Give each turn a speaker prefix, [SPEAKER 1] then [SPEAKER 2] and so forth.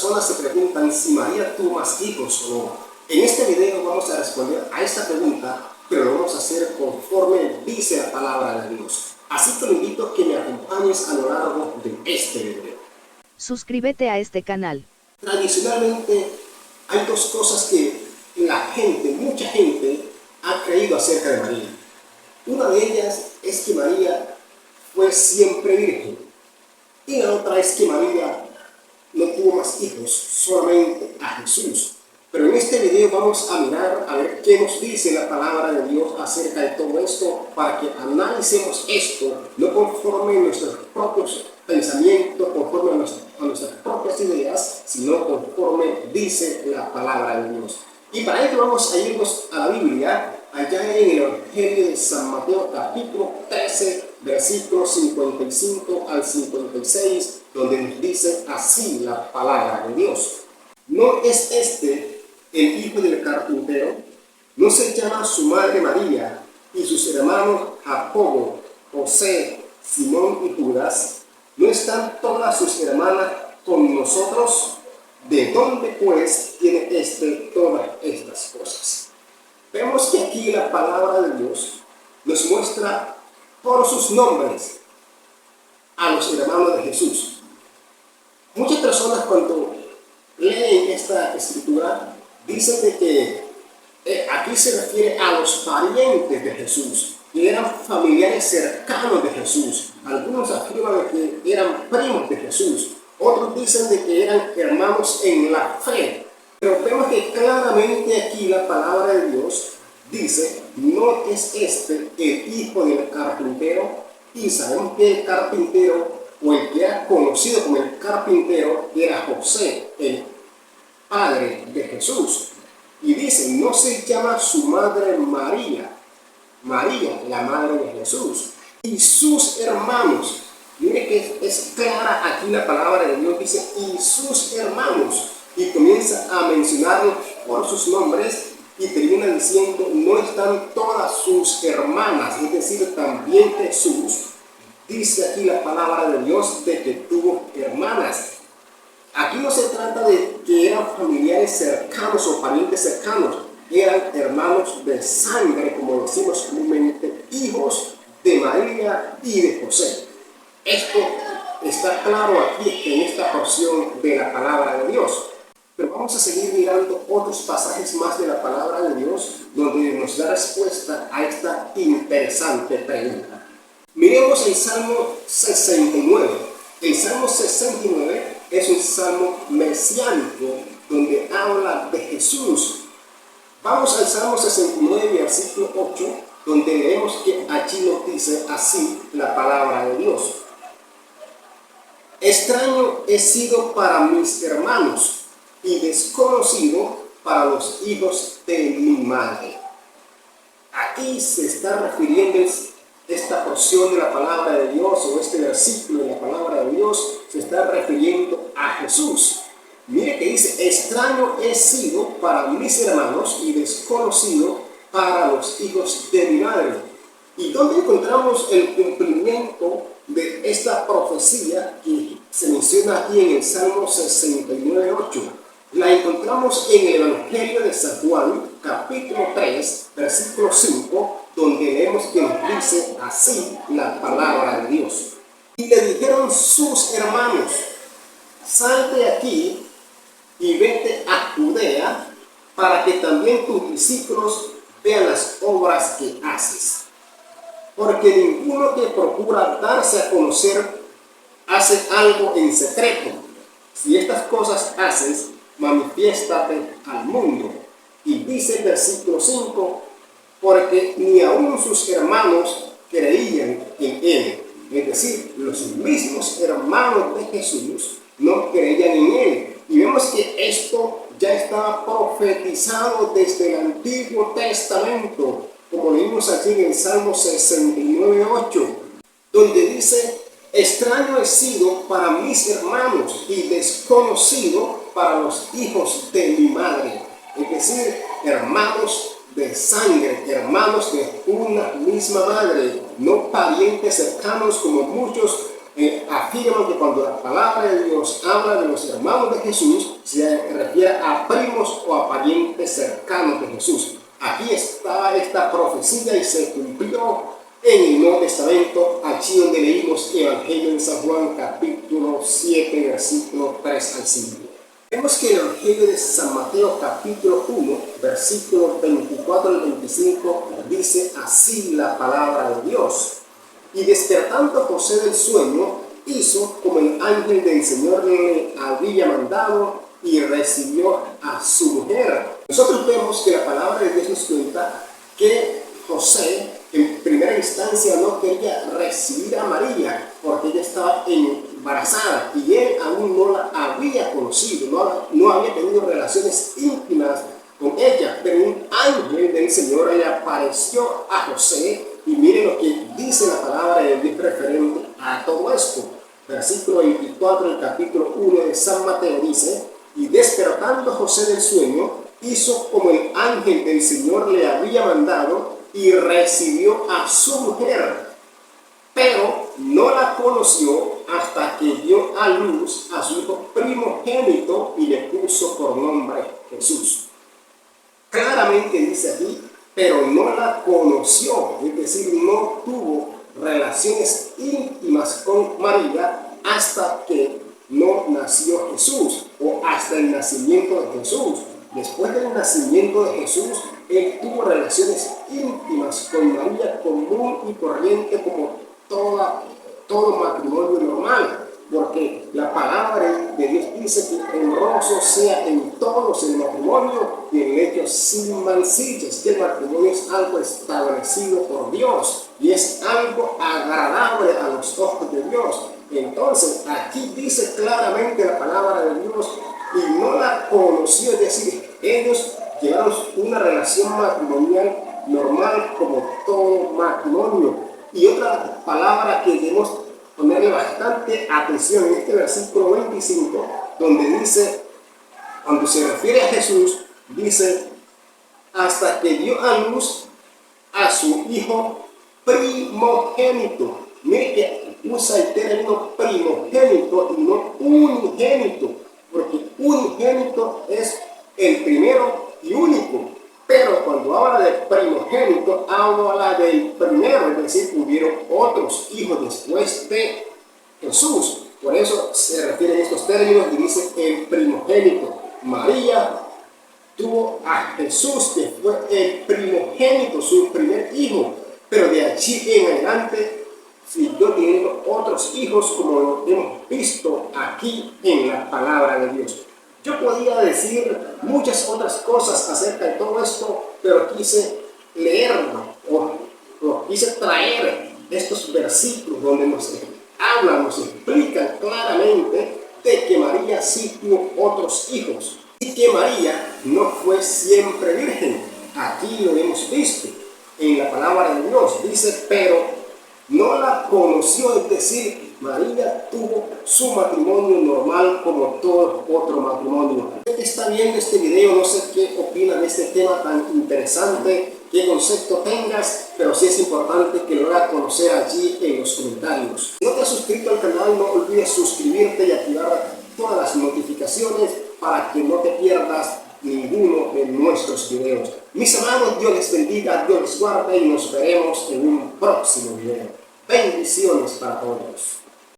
[SPEAKER 1] personas se preguntan si María tuvo más hijos o no. En este video vamos a responder a esta pregunta, pero lo vamos a hacer conforme dice la palabra de Dios. Así que te invito a que me acompañes a lo largo de este video.
[SPEAKER 2] Suscríbete a este canal.
[SPEAKER 1] Tradicionalmente hay dos cosas que mucha gente ha creído acerca de María. Una de ellas es que María fue siempre virgen y la otra es que María no tuvo más hijos, solamente a Jesús. Pero en este video vamos a mirar a ver qué nos dice la palabra de Dios acerca de todo esto, para que analicemos esto, no conforme a nuestros propios pensamientos, conforme a nuestras propias ideas, sino conforme dice la palabra de Dios. Y para ello vamos a irnos a la Biblia, allá en el Evangelio de San Mateo, capítulo 13, versículos 55 al 56, donde nos dice así la palabra de Dios. ¿No es este el hijo del carpintero? ¿No se llama su madre María y sus hermanos Jacobo, José, Simón y Judas? ¿No están todas sus hermanas con nosotros? ¿De dónde pues tiene todas estas cosas? Vemos que aquí la palabra de Dios nos muestra por sus nombres a los hermanos de Jesús. Muchas personas cuando leen esta escritura dicen de que aquí se refiere a los parientes de Jesús, que eran familiares cercanos de Jesús. Algunos afirman de que eran primos de Jesús, otros dicen de que eran hermanos en la fe. Pero vemos que claramente aquí la palabra de Dios dice, no es este el hijo del carpintero. Y sabemos que el carpintero, o el que era conocido como el carpintero, era José, el padre de Jesús. Y dice, no se llama su madre María, María, la madre de Jesús, y sus hermanos. Mire que es clara aquí la palabra de Dios, dice, y sus hermanos, y comienza a mencionarlos por sus nombres, y termina diciendo, no están todas sus hermanas, es decir, también Jesús, dice aquí la palabra de Dios, de que tuvo hermanas. Aquí no se trata de que eran familiares cercanos o parientes cercanos, eran hermanos de sangre, como decimos comúnmente, hijos de María y de José. Esto está claro aquí en esta porción de la palabra de Dios. Pero vamos a seguir mirando otros pasajes más de la palabra de Dios, donde nos da respuesta a esta interesante pregunta. Miremos el Salmo 69. El Salmo 69 es un salmo mesiánico donde habla de Jesús. Vamos al Salmo 69, versículo 8, donde leemos que allí nos dice así la palabra de Dios. Extraño he sido para mis hermanos y desconocido para los hijos de mi madre. Aquí se está refiriendo esta porción de la palabra de Dios, o este versículo de la palabra de Dios, se está refiriendo a Jesús. Mire que dice, extraño he sido para mis hermanos y desconocido para los hijos de mi madre. ¿Y dónde encontramos el cumplimiento de esta profecía que se menciona aquí en el Salmo 69:8? La encontramos en el Evangelio de San Juan, capítulo 3, versículo 5, donde leemos que nos dice así la palabra de Dios. Y le dijeron sus hermanos, sal de aquí y vete a Judea, para que también tus discípulos vean las obras que haces. Porque ninguno que procura darse a conocer hace algo en secreto. Si estas cosas haces, manifiéstate al mundo. Y dice el versículo 5, porque ni aun sus hermanos creían en él. Es decir, los mismos hermanos de Jesús no creían en él. Y vemos que esto ya estaba profetizado desde el Antiguo Testamento, como leímos aquí en el Salmo 69:8, donde dice, extraño he sido para mis hermanos y desconocido para los hijos de mi madre. Es decir, hermanos de sangre, hermanos de una misma madre, no parientes cercanos como muchos afirman que cuando la palabra de Dios habla de los hermanos de Jesús, se refiere a primos o a parientes cercanos de Jesús. Aquí estaba esta profecía y se cumplió en el Nuevo Testamento, allí donde leímos Evangelio de San Juan, capítulo 7, versículo 3 al 5. Vemos que el Evangelio de San Mateo, capítulo 1, versículo 24 al 25, dice así la palabra de Dios. Y despertando José del sueño, hizo como el ángel del Señor le había mandado y recibió a su mujer. Nosotros vemos que la palabra de Dios nos cuenta que José en primera instancia no quería recibir a María porque ella estaba embarazada y él aún no la había conocido, no había tenido relaciones íntimas con ella, pero un ángel del Señor le apareció a José. Y miren lo que dice la palabra de Dios referente a todo esto. Versículo 24 del capítulo 1 de San Mateo dice: y despertando José del sueño, hizo como el ángel del Señor le había mandado y recibió a su mujer, pero no la conoció hasta que dio a luz a su hijo primogénito y le puso por nombre Jesús. Claramente dice aquí, pero no la conoció, es decir, no tuvo relaciones íntimas con María hasta que no nació Jesús o hasta el nacimiento de Jesús. Después del nacimiento de Jesús, él tuvo relaciones íntimas con María común y corriente como todo matrimonio normal. Porque la palabra de Dios dice que honroso sea en todos el matrimonio y el hecho sin mancillas, que el matrimonio es algo establecido por Dios y es algo agradable a los ojos de Dios. Entonces, aquí dice claramente la palabra de Dios y no la conoció, es decir, ellos llevaron una relación matrimonial normal como todo matrimonio. Y otra palabra que debemos ponerle bastante atención en este versículo 25, donde dice, cuando se refiere a Jesús, dice, hasta que dio a luz a su hijo primogénito. Mire que usa el término primogénito y no unigénito, porque unigénito es el primero y único. Pero cuando habla de primogénito, habla del primero, es decir, hubieron otros hijos después de Jesús. Por eso se refieren estos términos y dice el primogénito. María tuvo a Jesús, que fue el primogénito, su primer hijo. Pero de allí en adelante siguió teniendo otros hijos, como lo hemos visto aquí en la palabra de Dios. Yo podía decir muchas otras cosas acerca de todo esto, pero quise leerlo o quise traer estos versículos donde nos hablan, nos explican claramente de que María sí tuvo otros hijos y que María no fue siempre virgen. Aquí lo hemos visto en la palabra de Dios. Dice, pero no la conoció, es decir, María tuvo su matrimonio normal como todo otro matrimonio. Usted que está viendo este video, no sé qué opina de este tema tan interesante, qué concepto tengas, pero sí es importante que lo hagas conocer allí en los comentarios. Si no te has suscrito al canal, no olvides suscribirte y activar todas las notificaciones para que no te pierdas ninguno de nuestros videos. Mis amados, Dios les bendiga, Dios les guarde y nos veremos en un próximo video. Bendiciones para todos.